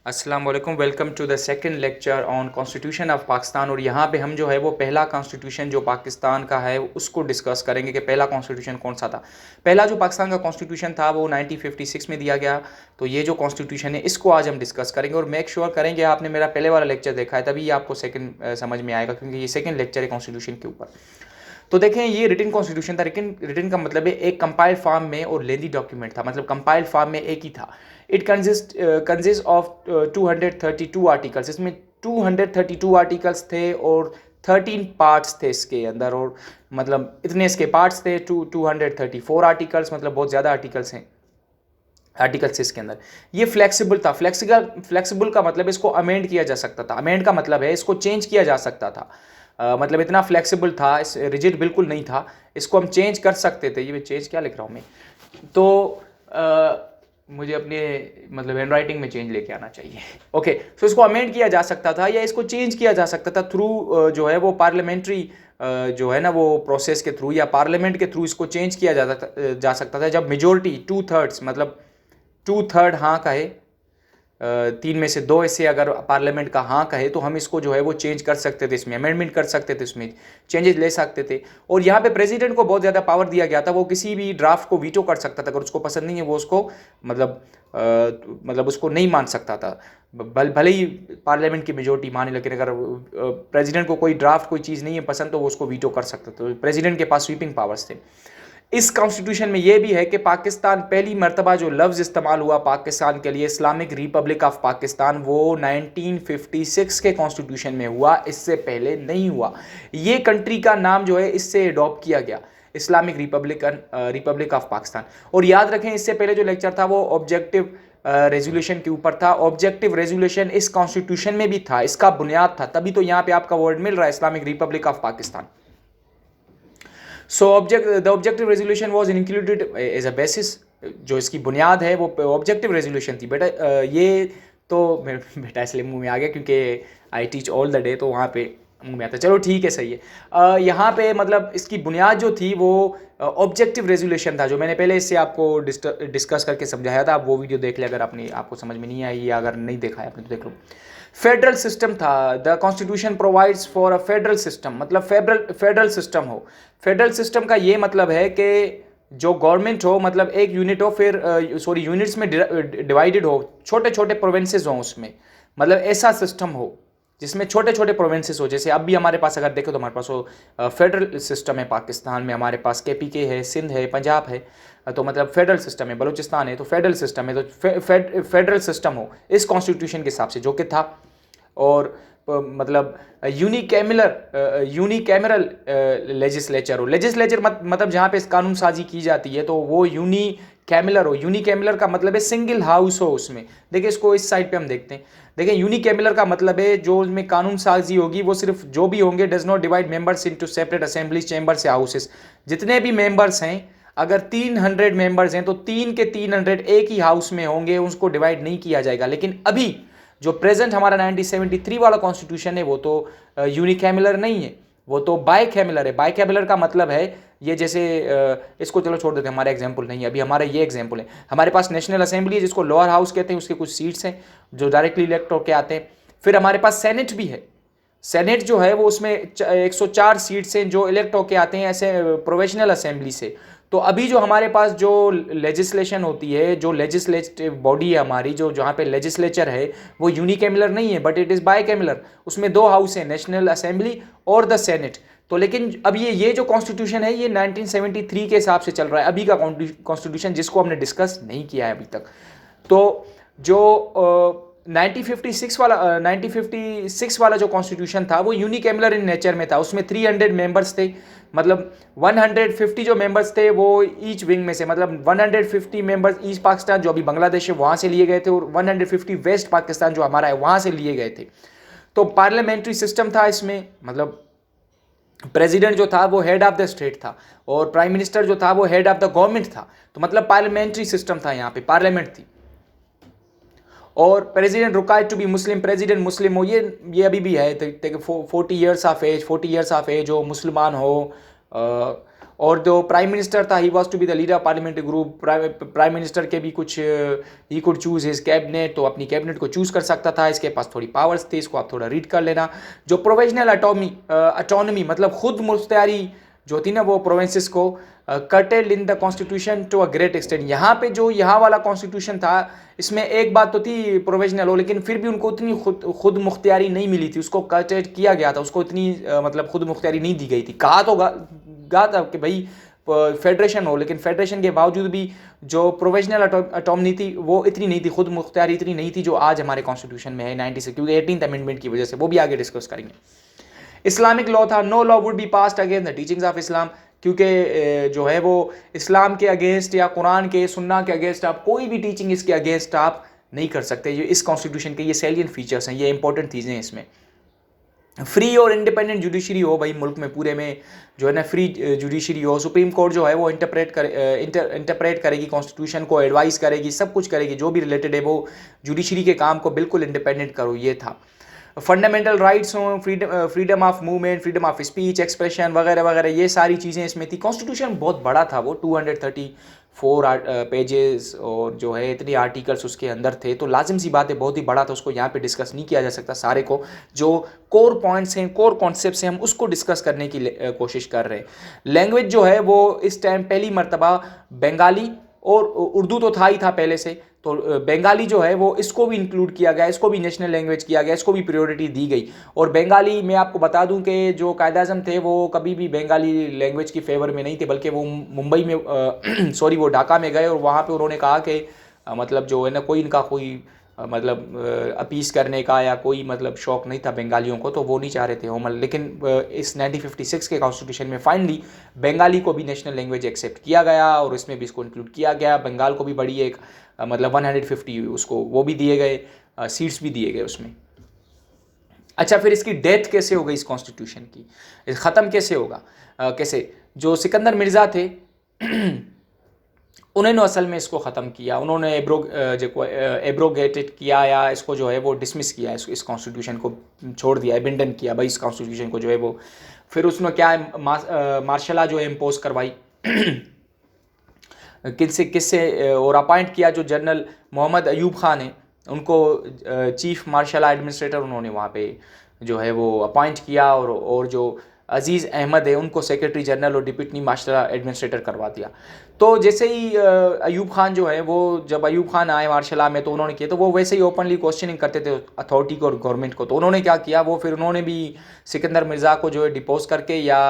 अस्सलाम वालेकुम। Welcome to the second lecture on constitution of Pakistan. और यहाँ पे हम जो है वो पहला कॉन्स्टिट्यूशन जो पाकिस्तान का है उसको डिस्कस करेंगे कि पहला कॉन्स्टिट्यूशन कौन सा था। पहला जो पाकिस्तान का कॉन्स्टिट्यूशन था वो 1956 में दिया गया। तो ये जो कॉन्स्टिट्यूशन है इसको आज हम डिस्कस करेंगे और मेक श्योर करेंगे आपने मेरा पहले वाला लेक्चर देखा है, तभी आपको सेकंड समझ में आएगा, क्योंकि ये सेकंड लेक्चर है कॉन्स्टिट्यूशन के ऊपर। तो देखें, ये रिटन कॉन्स्टिट्यूशन था। रिटन का मतलब है एक कंपाइल्ड फॉर्म में और लेंदी डॉक्यूमेंट था, मतलब कंपाइल्ड फॉर्म में एक ही था। It consist of 232 articles. इसमें 232 आर्टिकल्स थे और 13 पार्ट्स थे इसके अंदर। और मतलब इतने इसके पार्ट्स थे, 234 आर्टिकल्स, मतलब बहुत ज़्यादा आर्टिकल्स हैं, आर्टिकल्स इसके अंदर। ये फ्लेक्सिबल था। फ्लेक्सिबल का मतलब इसको अमेंड किया जा सकता था। अमेंड का मतलब है इसको चेंज किया जा सकता था। मतलब इतना फ्लेक्सिबल था, इस रिजिड बिल्कुल नहीं था, इसको हम चेंज कर सकते थे। ये चेंज क्या लिख रहा हूँ मैं, तो मुझे अपने मतलब हैंड राइटिंग में चेंज लेके आना चाहिए। ओके, सो इसको अमेंड किया जा सकता था या इसको चेंज किया जा सकता था थ्रू जो है वो पार्लियामेंट्री जो है ना वो प्रोसेस के थ्रू या पार्लियामेंट के थ्रू इसको चेंज किया जा सकता था। जब मेजोरिटी 2/3 मतलब 2/3 हाँ कहे, 3 में से 2 ऐसे अगर पार्लियामेंट का हाँ कहे तो हम इसको जो है वो चेंज कर सकते थे, इसमें अमेंडमेंट कर सकते थे, इसमें चेंजेस ले सकते थे। और यहाँ पे प्रेसिडेंट को बहुत ज़्यादा पावर दिया गया था। वो किसी भी ड्राफ्ट को वीटो कर सकता था, अगर उसको पसंद नहीं है वो उसको मतलब उसको नहीं मान सकता था। भले ही पार्लियामेंट की मेजोरिटी माने, लेकिन अगर प्रेसिडेंट को कोई ड्राफ्ट कोई चीज़ नहीं है पसंद तो वो उसको वीटो कर सकता था। तो प्रेसिडेंट के पास स्वीपिंग पावर्स थे। इस कॉन्स्टिट्यूशन में यह भी है कि पाकिस्तान, पहली मर्तबा जो लफ्ज़ इस्तेमाल हुआ पाकिस्तान के लिए, इस्लामिक रिपब्लिक ऑफ पाकिस्तान, वो 1956 के कॉन्स्टिट्यूशन में हुआ, इससे पहले नहीं हुआ। ये कंट्री का नाम जो है इससे अडॉप्ट किया गया, इस्लामिक रिपब्लिक ऑफ पाकिस्तान। और याद रखें, इससे पहले जो लेक्चर था वो ऑब्जेक्टिव रेजोल्यूशन के ऊपर था। ऑब्जेक्टिव रेजोल्यूशन इस कॉन्स्टिट्यूशन में भी था, इसका बुनियाद था, तभी तो यहाँ पे आपका वर्ड मिल रहा है Islamic Republic of Pakistan. So the objective resolution was included as a basis। जो इसकी बुनियाद है वो ऑब्जेक्टिव रेजोल्यूशन थी। बेटा ये तो बेटा इसलिए मुंह में आ गया क्योंकि I teach all the day, तो वहाँ पे मुंह में आता। चलो ठीक है, सही है। यहाँ पे मतलब इसकी बुनियाद जो थी वो ऑब्जेक्टिव रेजोल्यूशन था, जो मैंने पहले इससे आपको डिस्कस करके समझाया था। आप वो वीडियो देख ले अगर आपको समझ में नहीं आई, या अगर नहीं देखा है आपने तो देख लो। फेडरल सिस्टम था। The constitution provides for a federal system, मतलब फेडरल सिस्टम हो। फेडरल सिस्टम का ये मतलब है कि जो गवर्नमेंट हो, मतलब एक यूनिट हो, फिर सॉरी यूनिट्स में डिवाइडेड हो, छोटे छोटे प्रोविंसेस हो उसमें, मतलब ऐसा सिस्टम हो जिसमें छोटे छोटे प्रोविंसेस हो। जैसे अब भी हमारे पास अगर देखें तो हमारे पास वो फेडरल सिस्टम है। पाकिस्तान में हमारे पास KPK है, सिंध है, पंजाब है, तो मतलब फेडरल सिस्टम है। बलूचिस्तान है तो फेडरल सिस्टम है। तो फेडरल सिस्टम हो इस कॉन्स्टिट्यूशन के हिसाब से, जो कि था। और मतलब यूनिकैमरल लेजिस्लेचर हो। लेजिस्लेचर मतलब जहाँ पे कानून साजी की जाती है तो वो यूनिकैमलर हो। यूनिकैमलर का मतलब है सिंगल हाउस हो उसमें। देखिए इसको इस साइड पे हम देखते हैं। देखिए यूनिकैमलर का मतलब है जो उसमें कानून साजी होगी वो सिर्फ जो भी होंगे does not divide members into separate assemblies, chambers या हाउसेस। जितने भी मेंबर्स हैं, अगर 300 मेंबर्स हैं तो 3 के 300 एक ही हाउस में होंगे, उसको डिवाइड नहीं किया जाएगा। लेकिन अभी जो प्रेजेंट हमारा 1973 वाला कॉन्स्टिट्यूशन है वो तो यूनिकैमुलर नहीं है, वो तो बाइकैमुलर है। बाइकैमुलर का मतलब है ये, जैसे इसको चलो छोड़ देते हैं, हमारा एग्जांपल नहीं है अभी, हमारा ये एग्जांपल है। हमारे पास नेशनल असेंबली है जिसको लोअर हाउस कहते हैं, उसके कुछ सीट्स हैं जो डायरेक्टली इलेक्ट होकर आते हैं। फिर हमारे पास सेनेट भी है। सेनेट जो है वो उसमें 104 सीट्स हैं जो इलेक्ट होके आते हैं ऐसे प्रोविजनल असेंबली से। तो अभी जो हमारे पास जो लेजिस्लेशन होती है, जो लेजिस्लेटिव बॉडी है हमारी, जो जहाँ पे लेजिस्लेचर है, वो यूनिकैमुलर नहीं है बट इट इज़ बाइकैमुलर। उसमें 2 हाउस हैं, नेशनल असेंबली और द सेनेट। तो लेकिन अब ये जो कॉन्स्टिट्यूशन है ये 1973 के हिसाब से चल रहा है, अभी का कॉन्स्टिट्यूशन, जिसको हमने डिस्कस नहीं किया है अभी तक। तो जो 1956 वाला जो कॉन्स्टिट्यूशन था वो यूनिकैमुलर इन नेचर में था। उसमें 300 मेंबर्स थे, मतलब 150 जो मेंबर्स थे वो ईच विंग में से, मतलब 150 मेंबर्स ईस्ट पाकिस्तान जो अभी बांग्लादेश है वहाँ से लिए गए थे, और 150 वेस्ट पाकिस्तान जो हमारा है वहाँ से लिए गए थे। तो पार्लियामेंट्री सिस्टम था इसमें, मतलब प्रेसिडेंट जो था वो हेड ऑफ द स्टेट था और प्राइम मिनिस्टर जो था वो हेड ऑफ द गवर्नमेंट था। तो मतलब पार्लियामेंट्री सिस्टम था, यहाँ पे पार्लियामेंट थी। और president required to be Muslim, president Muslim हो। ये अभी भी है, 40 ईयर्स ऑफ एज हो, मुसलमान हो। और जो प्राइम मिनिस्टर था, he was to be the leader of parliamentary group. Prime minister के भी कुछ he could choose his cabinet, तो अपनी कैबिनेट को चूज कर सकता था, इसके पास थोड़ी पावर्स थी, इसको आप थोड़ा रीड कर लेना। जो प्रोविजनल अटोनमी मतलब खुद मुख्तियारी जो थी ना, वो प्रोविंसेस को curtailed in the constitution to a great extent. यहाँ पे जो यहाँ वाला कॉन्स्टिट्यूशन था, इसमें एक बात तो थी प्रोविजनल हो, लेकिन फिर भी उनको उतनी खुद मुख्तियारी नहीं मिली थी, उसको कर्टेल किया गया था, उसको इतनी मतलब खुद मुख्तियारी नहीं दी गई थी। कहा था कि भाई फेडरेशन हो, लेकिन फेडरेशन के बावजूद भी जो प्रोविजनल अटोनमी थी वो इतनी नहीं थी, खुद मुख्तियारी इतनी नहीं थी जो आज हमारे कॉन्स्टिट्यूशन में है 96, क्योंकि 18th अमेंडमेंट की वजह से, वो भी आगे डिस्कस करेंगे। इस्लामिक लॉ था, no law would be passed against the teachings of Islam, क्योंकि जो है वो इस्लाम के अगेंस्ट या कुरान के सुन्ना के अगेंस्ट आप कोई भी टीचिंग इसके अगेंस्ट आप नहीं कर सकते। ये इस कॉन्स्टिट्यूशन के ये सैलिएंट फीचर्स हैं, ये इंपॉर्टेंट चीज़ें हैं इसमें। फ्री और इंडिपेंडेंट जुडिशरी हो भाई, मुल्क में पूरे में जो है ना फ्री जुडिशरी हो। सुप्रीम कोर्ट जो है वो इंटरप्रेट करेगी कॉन्स्टिट्यूशन को, एडवाइस करेगी, सब कुछ करेगी, जो भी रिलेटेड है वो जुडिशरी के काम को बिल्कुल इंडिपेंडेंट करो, ये था। फंडामेंटल राइट्स हों, freedom of movement, freedom of speech, expression वगैरह वगैरह, ये सारी चीज़ें इसमें थी। कॉन्स्टिट्यूशन बहुत बड़ा था, वो 234 पेजेस और जो है इतने आर्टिकल्स उसके अंदर थे, तो लाजिम सी बात है बहुत ही बड़ा था, उसको यहाँ पे डिस्कस नहीं किया जा सकता सारे को। जो कोर पॉइंट्स हैं, कोर कॉन्सेप्ट्स हैं, हम उसको डिस्कस करने की कोशिश कर रहे हैं। लैंग्वेज जो है वो इस टाइम पहली मरतबा बंगाली और उर्दू तो था ही था पहले से, तो बंगाली जो है वो इसको भी इंक्लूड किया गया, इसको भी नेशनल लैंग्वेज किया गया, इसको भी प्रायोरिटी दी गई। और बंगाली मैं आपको बता दूं कि जो कायद-ए-आज़म थे वो कभी भी बंगाली लैंग्वेज की फेवर में नहीं थे, बल्कि वो मुंबई में सॉरी वो ढाका में गए और वहाँ पे उन्होंने कहा कि मतलब जो है ना कोई इनका कोई मतलब अपीस करने का या कोई मतलब शौक़ नहीं था बंगालियों को, तो वो नहीं चाह रहे थे होमल। लेकिन इस 1956 के कॉन्स्टिट्यूशन में फाइनली बंगाली को भी नेशनल लैंग्वेज एक्सेप्ट किया गया और इसमें भी इसको इंक्लूड किया गया। बंगाल को भी बड़ी एक मतलब 150 उसको वो भी दिए गए, सीट्स भी दिए गए उसमें। अच्छा, फिर इसकी डेथ कैसे हो गई इस कॉन्स्टिट्यूशन की, ख़त्म कैसे होगा, कैसे? जो सिकंदर मिर्ज़ा थे उन्होंने असल में इसको ख़त्म किया, उन्होंने एब्रोगेटेड किया या इसको जो है वो डिसमिस किया, इस कॉन्स्टिट्यूशन को छोड़ दिया, एबेंडन किया भाई इस कॉन्स्टिट्यूशन को जो है वो। फिर उसमें क्या मार्शल लॉ जो है इम्पोज करवाई किससे और अपॉइंट किया जो जनरल मोहम्मद अयूब ख़ान है, उनको चीफ मार्शल लॉ एडमिनिस्ट्रेटर उन्होंने वहाँ पे जो है वो अपॉइंट किया, और जो अजीज़ अहमद है उनको सेक्रेटरी जनरल और डिप्टी मार्शल लॉ एडमिनिस्ट्रेटर करवा दिया। तो जैसे ही अयूब खान जो है वो, जब अयूब खान आए मार्शल लॉ में तो उन्होंने किया, तो वो वैसे ही ओपनली क्वेश्चनिंग करते थे अथॉरिटी को और गवर्नमेंट को। तो उन्होंने क्या किया, वो फिर उन्होंने भी सिकंदर मिर्ज़ा को जो है डिपोज करके या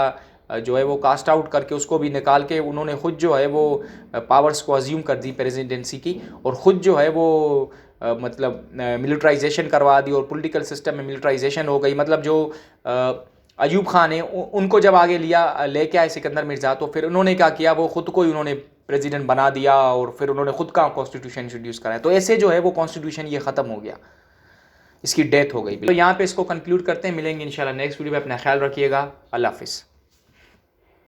जो है वो कास्ट आउट करके उसको भी निकाल के उन्होंने ख़ुद जो है वो पावर्स को अज्यूम कर दी प्रेसिडेंसी की, और ख़ुद जो है वो मतलब मिलिट्राइजेशन करवा दी और पॉलिटिकल सिस्टम में मिलिट्राइजेशन हो गई। मतलब जो अयूब खान है उनको जब आगे लेके आए सिकंदर मिर्ज़ा, तो फिर उन्होंने क्या किया, वो ख़ुद को ही उन्होंने प्रेसिडेंट बना दिया और फिर उन्होंने ख़ुद का कॉन्स्टिट्यूशन इंट्रोड्यूस कराया। तो ऐसे जो है वो कॉन्स्टिट्यूशन ये ख़त्म हो गया, इसकी डेथ हो गई। तो यहाँ पे इसको कंक्लूड करते हैं, मिलेंगे इंशाल्लाह नेक्स्ट वीडियो में। अपना ख्याल रखिएगा, अल्लाह हाफिज़।